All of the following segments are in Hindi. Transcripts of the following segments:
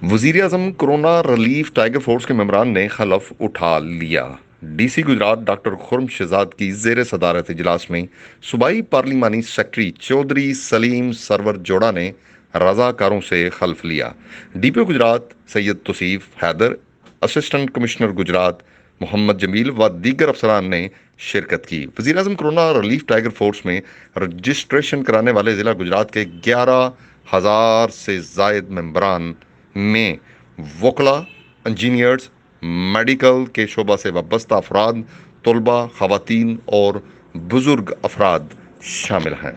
वज़ीर-ए-आज़म कोरोना रिलीफ टाइगर फोर्स के मेंबरान ने हलफ उठा लिया। डीसी गुजरात डॉक्टर खुर्म शहजाद की ज़ेर सदारत इजलास में सूबाई पार्लिमानी सेक्रेटरी चौधरी सलीम सरवर जोड़ा ने रजाकारों से हल्फ लिया। DPO Gujrat Syed Tauseef Haider, assistant commissioner Gujrat Mohammad Jameel व दीगर अफसरान ने शिरकत की। वज़ीर-ए-आज़म कोरोना रिलीफ टाइगर फोर्स में रजिस्ट्रेशन कराने वाले जिला गुजरात के 11,000 से जायद मेंबरान में वकला, इंजीनियर्स, मेडिकल के शोबा से वाबस्ता अफराद, तलबा, खवातीन और बुजुर्ग अफराद शामिल हैं।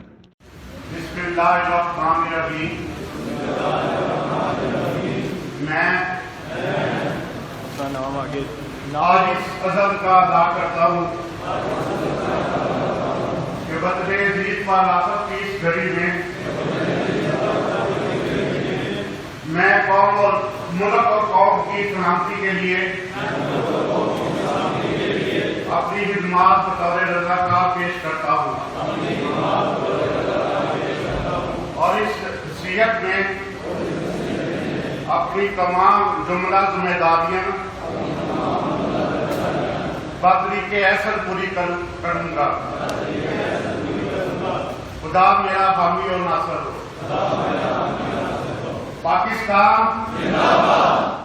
मैं आज इस कसम का अदा करता हूँ कि बदले जीत पालाफत की इस घड़ी में मैं कौम और मुल्क और कौम की सलामती के लिए अपनी खिदमत बतौर रज़ाकार पेश करता हूँ और इस हैसियत में अपनी तमाम जुमला जिम्मेदारियां बतरीके ऐसा पूरी करूंगा। खुदा मेरा हामी और नासर हो। पाकिस्तान जिंदाबाद।